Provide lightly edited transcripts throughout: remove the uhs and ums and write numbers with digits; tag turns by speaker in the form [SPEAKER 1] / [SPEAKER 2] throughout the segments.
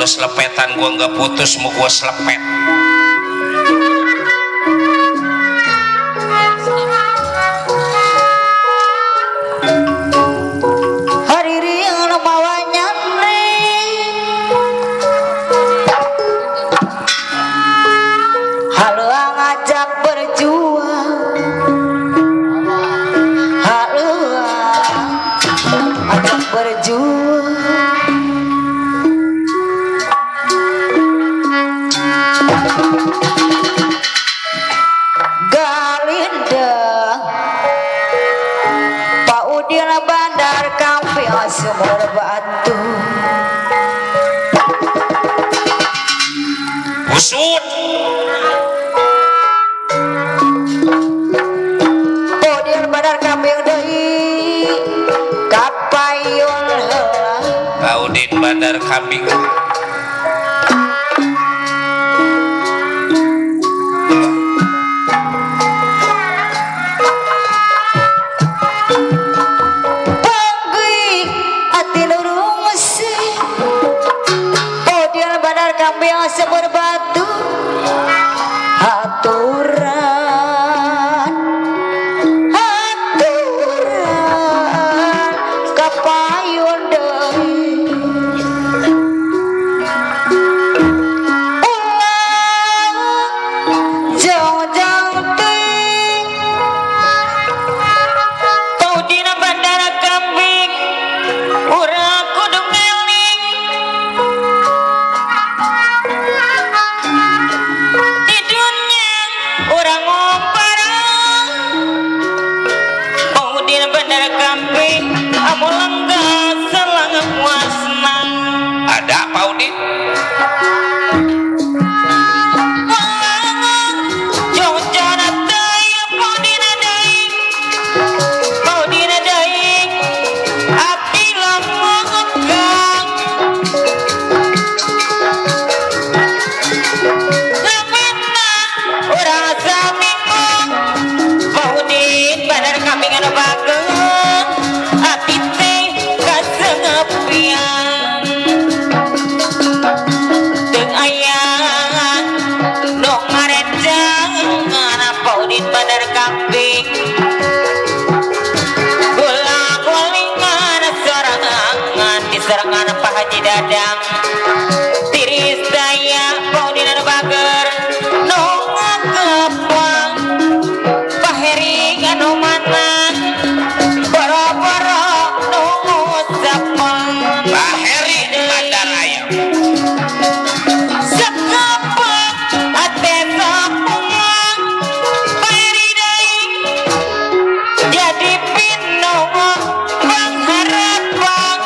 [SPEAKER 1] kalau selepetan gua nggak putus mau gua selepet.
[SPEAKER 2] Sumur batu
[SPEAKER 1] usut
[SPEAKER 2] Podir badar kambing deui kapayun heula
[SPEAKER 1] Paudin badar kambing
[SPEAKER 2] sumur batu haturan kapayun deui jauh-jauh teuing paudina bandara kambing urang kudu ngeling orang ngomparang paudina bandara kambing amu lenggah selang muasna
[SPEAKER 1] ada Paudin
[SPEAKER 2] paudina daing abdi lamun kang urang saminggu paudin bandar kambing anu bageun abdi teh kasengepian teu aya nu ngarenjang ngana paudin bandar kambing guling-gulingan sorangan di sorangan Pak Haji Dadang tiris daya paudin anu bager nu ngakepang paheri anu manang boro-boro nu ngucapan
[SPEAKER 1] Paheri bandar ayam
[SPEAKER 2] sekepang ate sapungang paheri deui jadi pinong pangharapang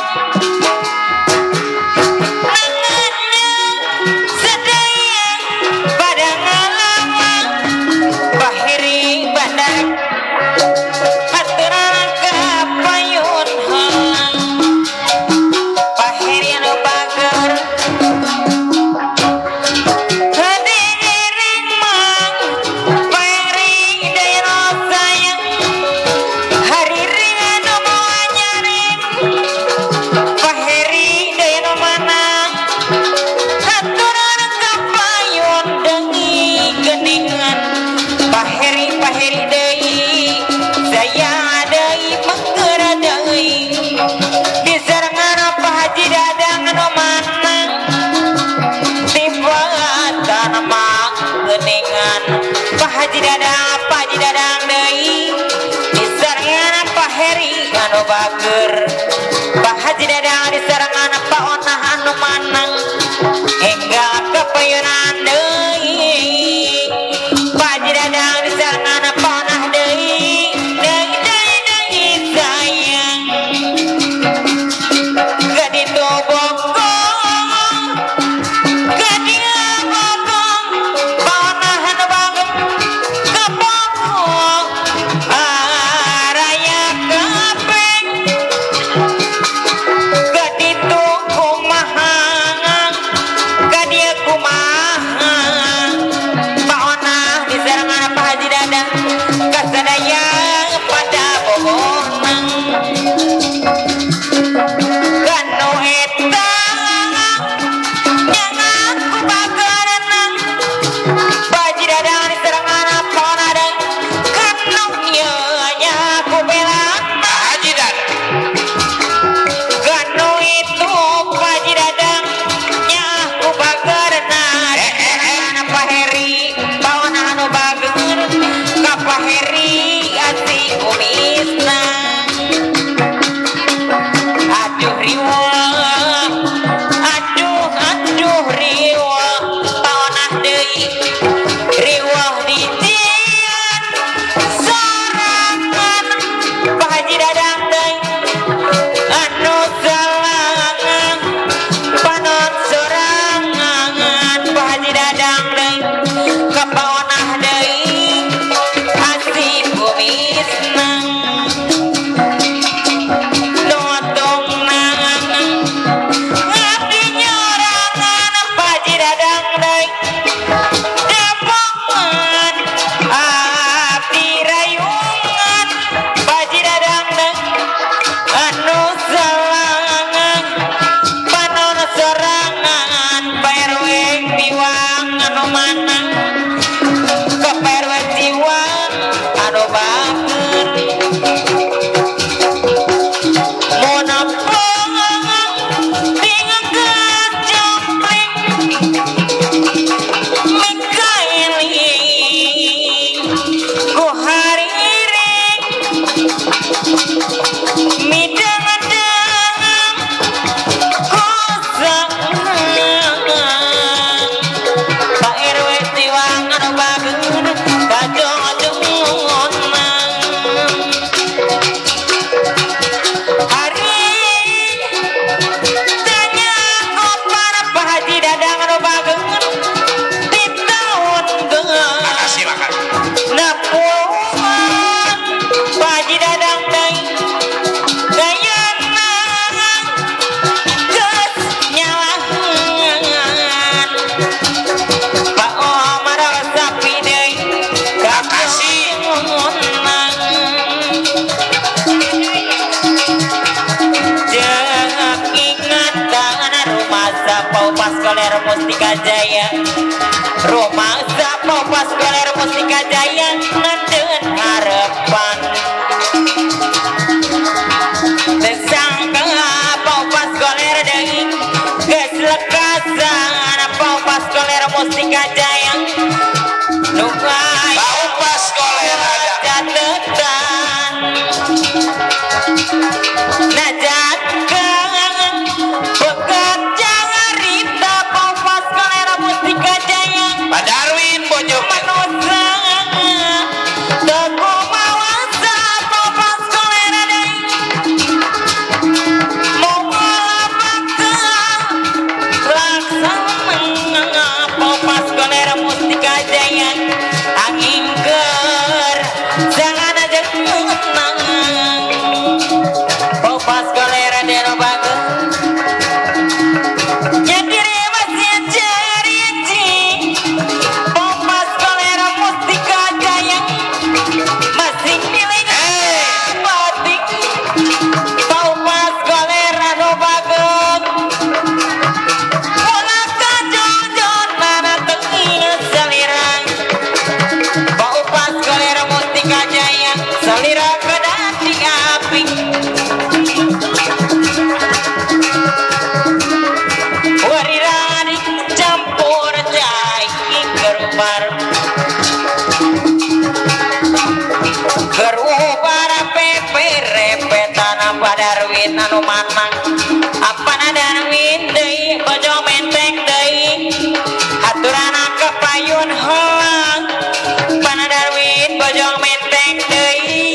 [SPEAKER 2] nangannya sedaya pada ngalama paheri bandar haturan kapayun heula paheri anu bager hadiring mang paheri daya no sayang hariring anu moal nyaring paheri daya no manang haturan kapayun dengi geningan paheri deui saya deui mengeur deui di sarangan Pak Haji Dadang anu manang tibatan mah geningan Pak Haji Dadang deui di sarangan paheri anu bager Pak Haji Dadang di sarangan Pak Onah anu manang hingga kapayunan deui Pak Haji Dadang di sarangan Pak Onah deui sayang gadi tobogong gadi ngabogong Pak Onah anu bager Skoler Mustika Jaya rumah Paupas Skoler Mustika Jaya ngeden harapan sesangka Paupas Skoler deui geus lekasan Paupas Skoler Mustika Jaya
[SPEAKER 1] Paupas Skoler ada
[SPEAKER 2] catetan najatkeun bekerja ngarita Paupas Skoler Mustika Jaya
[SPEAKER 1] Pak Darwin Bojong
[SPEAKER 2] manusia teguh mawasa Paupas Skoler deui moga bakal laksana Paupas Skoler Mustika Jaya angin keur jangan aja menang Paupas Skoler deno bagus jadi masih cerinci Paupas Skoler Mustika Jaya masih milik batik Paupas Skoler anu bagus pola kajojon nana tengil salirang Paupas Skoler Mustika Jaya salira kedati api warirani campur cai gerubar pepe repetan apa Darwin anu manang apa Darwin deui Bojong Menteng deui haturana kepayun helang pana Darwin Bojong Menteng deui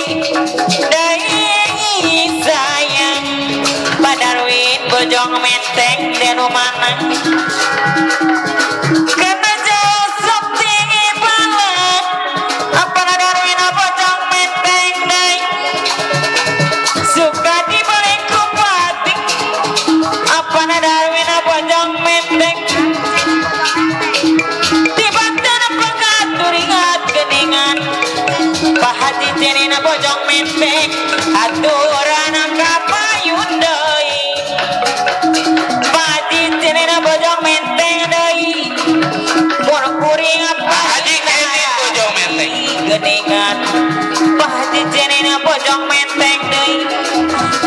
[SPEAKER 2] sayang Pak Darwin Bojong Menteng denu manang karena jauh sok tinggi banget apa Darwin Bojong Menteng deui suka dibeli kupating apa Darwin Bojong Menteng tiba-tiba pengatur ingat geningan Pak Haji Cenina Bojong Menteng aturan kapayun deui Pak Haji Cenina Bojong Menteng deui mun kuring apa
[SPEAKER 1] Haji Cenin Bojong Menteng
[SPEAKER 2] geningan Pak Haji Cenina Bojong Menteng deui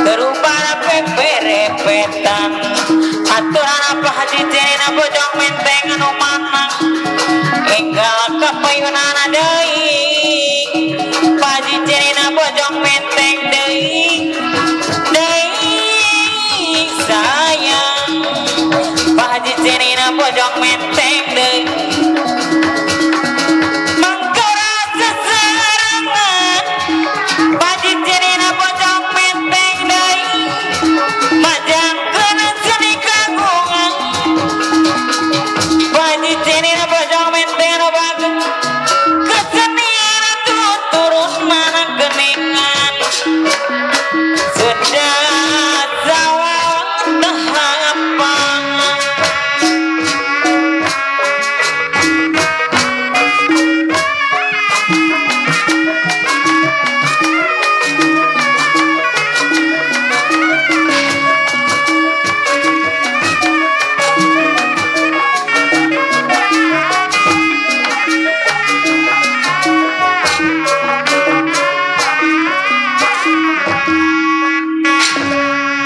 [SPEAKER 2] terubana pepe repetan aturan Pak Haji Cenina Bojong Menteng anu manang enggal kapayunana deui Pak Haji Cenina Bojong Menteng deui sayang Pak Haji Cenina Bojong Menteng deui mangkara seserangan Pak Haji Cenina Bojong Menteng deui majangkeun seni kagungan Pak Haji Cenina Bojong Menteng anu bagus kesenian turun mana geningan sudah sawah tahapang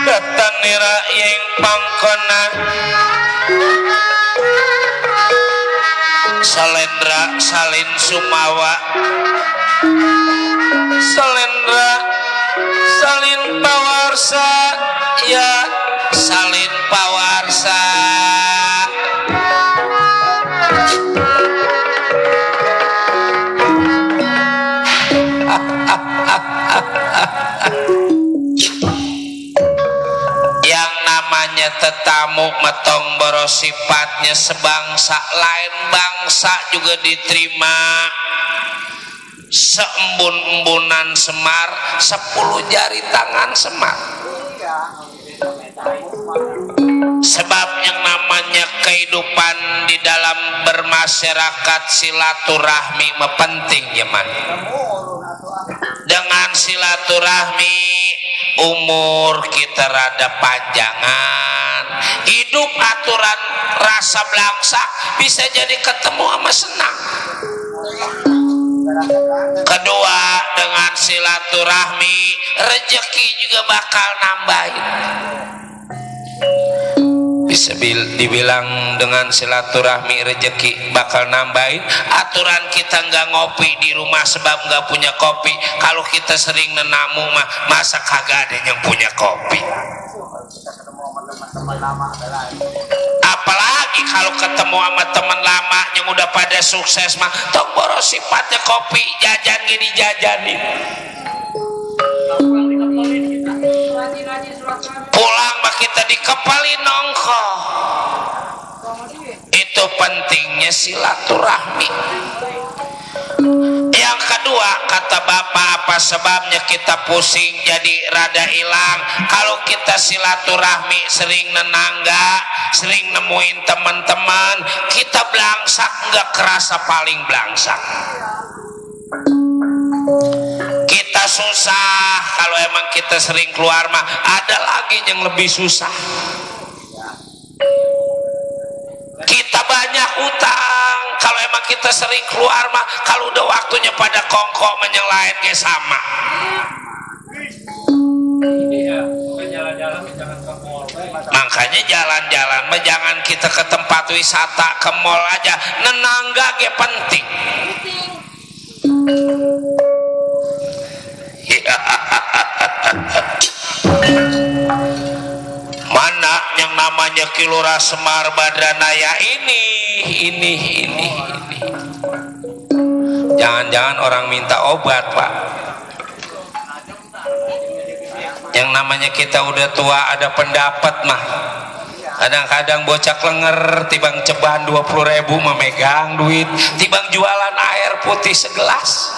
[SPEAKER 1] ketanira yang pangkona Salendra Salin Sumawa Salendra Salin Pawarsa ya Salin Pawarsa yang namanya tetamu metong boros sifatnya sebangsa lain bangsa juga diterima seembun-embunan Semar 10 jari tangan Semar sebab yang namanya kehidupan di dalam bermasyarakat silaturahmi penting zaman dengan silaturahmi umur kita rada panjangan hidup aturan rasa belangsak bisa jadi ketemu sama senang. Kedua, dengan silaturahmi rezeki juga bakal nambahin. Bisa dibilang dengan silaturahmi rezeki bakal nambahin. Aturan kita nggak ngopi di rumah sebab nggak punya kopi. Kalau kita sering nenamu mah masa kagak ada yang punya kopi. Apalagi kalau ketemu sama teman lama yang udah pada sukses mah tong boros sifatnya kopi jajan gini jajanin. Pulang mah kita dikepalin nongko. Itu pentingnya silaturahmi. Yang kedua, kata bapak, apa sebabnya kita pusing jadi rada hilang? Kalau kita silaturahmi sering nenangga, sering nemuin teman-teman, kita belangsak nggak kerasa paling belangsak. Kita susah kalau emang kita sering keluar mah ada lagi yang lebih susah. Kita banyak utang kalau emang kita sering keluar mah kalau udah waktunya pada kongko yang lain kayak sama. Makanya jalan-jalan mah jangan kita ke tempat wisata, ke mall aja, nenangga ge penting. Mana yang namanya Kilura Semar Badranaya ini. Jangan-jangan orang minta obat, Pak. Yang namanya kita udah tua ada pendapat mah. Kadang-kadang bocah klenger tibang ceban 20.000 memegang duit, tibang jualan air putih segelas.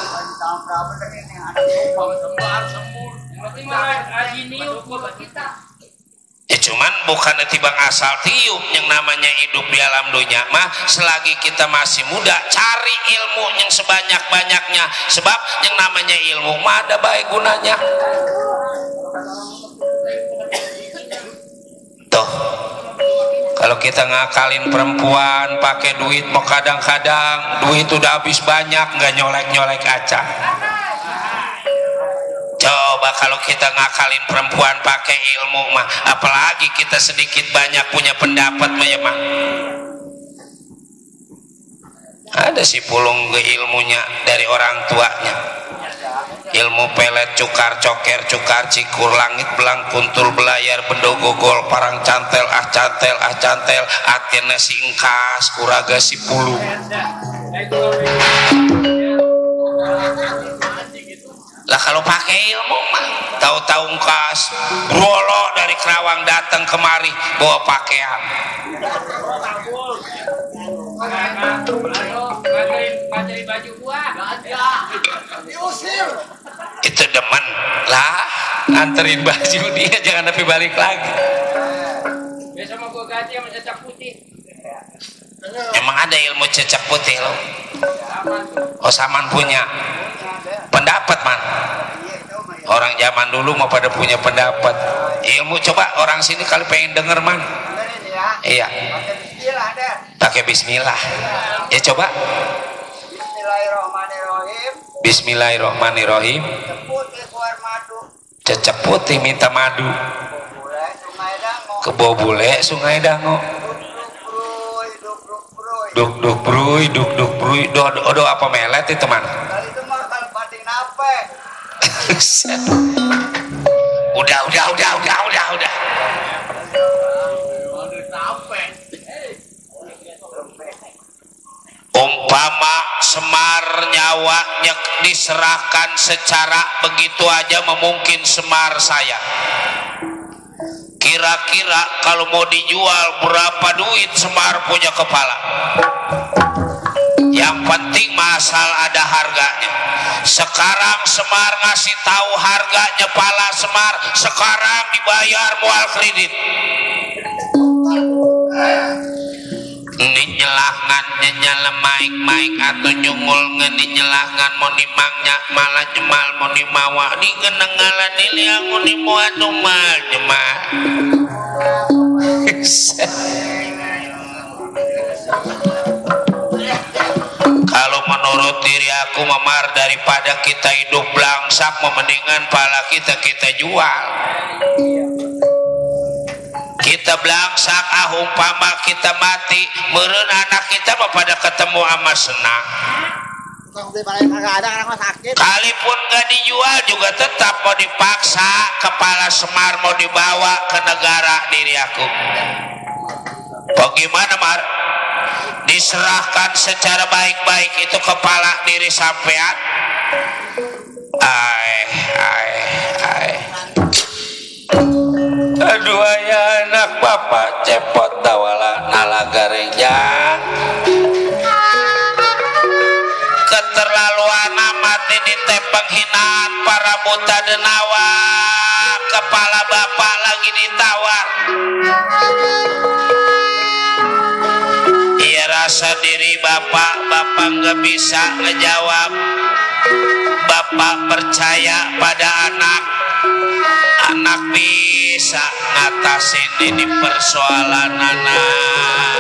[SPEAKER 1] Ya cuman bukan tibang asal tiup. Yang namanya hidup di alam dunia mah selagi kita masih muda cari ilmu yang sebanyak-banyaknya, sebab yang namanya ilmu mah ada baik gunanya. Tuh kalau kita ngakalin perempuan pakai duit mau kadang-kadang duit udah habis banyak nggak nyolek-nyolek kaca. Coba kalau kita ngakalin perempuan pakai ilmu mah, apalagi kita sedikit banyak punya pendapat mah ya mah. Ada si pulung ke ilmunya dari orang tuanya. Ilmu pelet, cukar, coker, cukar, cikur, langit, belang, kuntul, belayar, bendogogol, parang cantel, cantel, atena singkas, kuraga si pulung. Lah kalau pakai ilmu mah tahu-tahu ngkas brolo dari Kerawang datang kemari bawa pakaian. Itu demen lah anterin baju dia jangan tapi balik lagi. Biasa mau gua gaji sama cecak putih. Emang ada ilmu cecak putih lo? Oh Saman punya pendapat man. Orang zaman dulu mau pada punya pendapat. Ilmu coba orang sini kali pengen denger man. Iya. Pakai bismillah. Ya coba. Bismillahirrahmanirrahim. Cecak putih minta madu. Kebo bule Sungai Dango. Duk duk bruy. Do apa melet itu man? Udah. Umpama Semar nyawanya diserahkan secara begitu aja memungkin Semar saya. Kira-kira kalau mau dijual berapa duit Semar punya kepala? Yang penting masal ada harganya. Sekarang Semar ngasih tahu harganya pala Semar, sekarang dibayar mual kredit. Ini nyelangan nyala maik atau nyungul ngeni nyelangan mau nimangnya malah jemal mau nimawa di kenengalan ini aku nimuat umal jemal. Kalau menurut diri aku memar, daripada kita hidup belangsak, mendingan pala kita jual. Kita belangsak, umpama kita mati, meureun anak kita pada ketemu ama senang. Kalipun gak dijual juga tetap mau dipaksa, kepala Semar mau dibawa ke negara diri aku. Bagaimana Mar? Diserahkan secara baik-baik itu kepala diri sampean. Aduh ayah anak bapak cepot dawala nalagarejang. Keterlaluan amat ini teh penghinaan para buta denawa. Kepala bapak lagi ditawar. Iya rasa diri bapak nggak bisa ngejawab. Bapak percaya pada anak bisa ngatasin ini persoalan anak.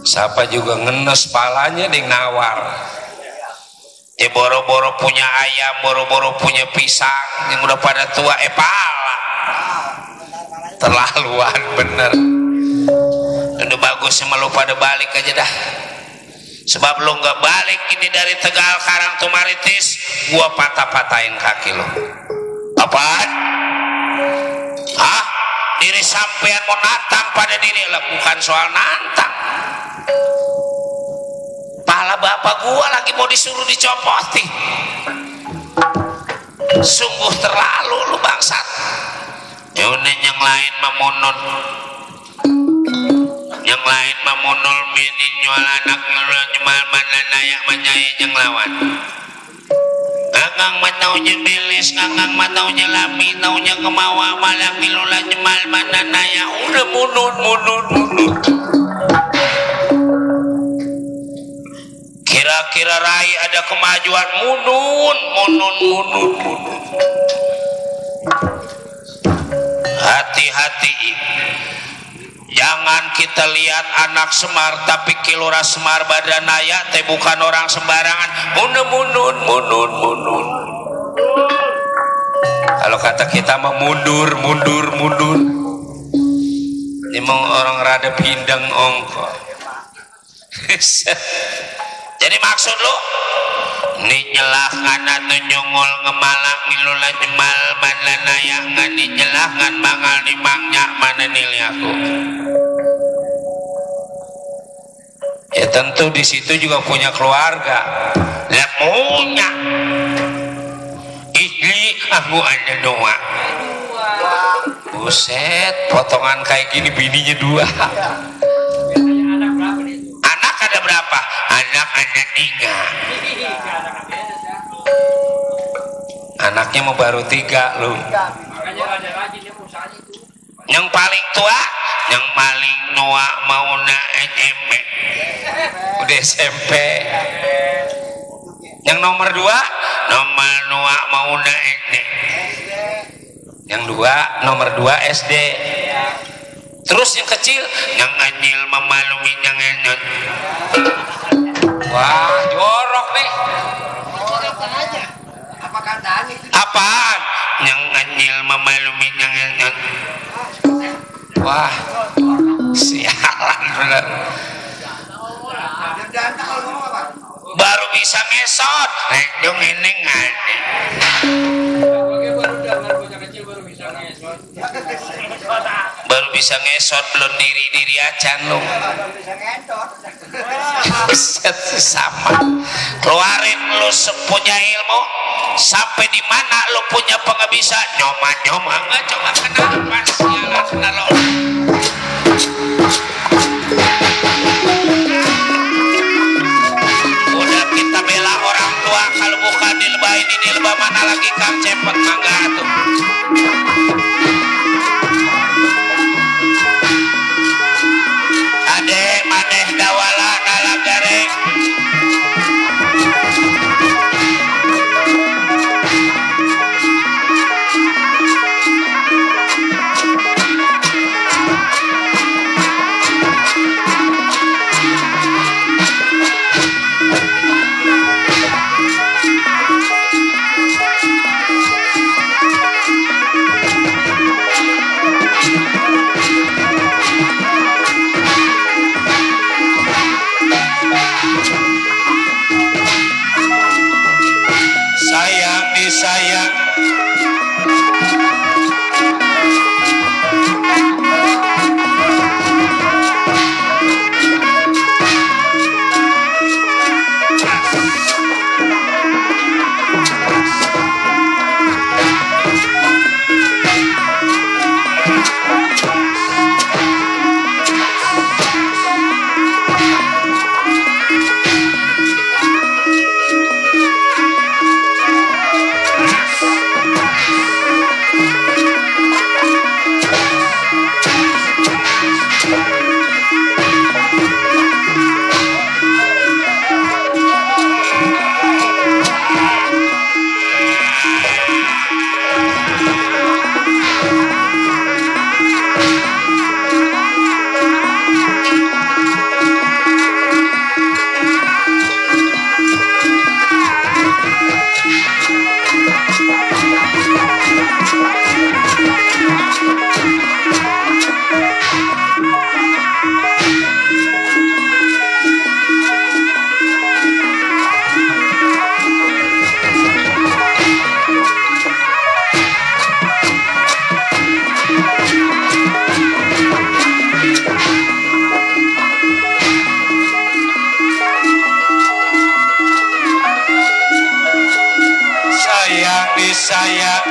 [SPEAKER 1] Siapa juga ngenes palanya ding nawar. Ya boro-boro punya ayam, boro-boro punya pisang yang udah pada tua pala. Terlaluan bener. Udah bagus sama lu pada balik aja dah. Sebab lu nggak balik ini dari Tegal Karang Tumaritis, gua patah-patahin kaki lu. Apaan? Hah? Diri sampean mau nantang pada diri lah, bukan soal nantang. Pala bapak gua lagi mau disuruh dicopoti. Sungguh terlalu lu bangsat. Yaudah yang lain memunun. Yang lain memunul bini nyual anak nyual jumal mana nayak menyai yang lawan. Nganggang mataunya belis, nganggang mataunya lami, taunya kemawa malah kilula jumal mana nayak. Udah munun. Kira-kira rai ada kemajuan munun. Hati-hati. Jangan kita lihat anak Semar tapi kilura Semar badanaya teh bukan orang sembarangan. Munun. Kalau kata kita mah mundur. Ini mau orang rada pindang ongko. Jadi maksud lu ni nyelah kana tu nyongol ngemalak ngilula jemal mana nayak ngani nyelah ngan bangal di mangnya mana nilai aku. Ya tentu di situ juga punya keluarga. Lihat punya. Ini aku ada dua. Buset, potongan kayak gini bininya dua. Anak ada berapa? Anak ada 3. Anaknya mau baru 3 lu. Yang paling tua, yang paling tua mau na SMP. Udah SMP. Yang nomor 2 mau na SD. Yang nomor 2 SD. Terus yang kecil, yang anyil memalumi yang enyot. Wah, jorok nih. Apaan? Yang anyil memalumi yang enyot. Wah, sialan bener. Baru bisa ngesot, dong ini ngade. Baru bisa ngesot belum diri acan lu. Sama. Keluarin lu punya ilmu sampai di mana lu punya pengabisa nyoma nggak coba kenapa sialan kenal. Udah kita bela orang tua kalau bukan di lebah ini di lebah mana lagi Kang cepet mangga tuh. Adek maneh dawala nalagareng. sayang disayang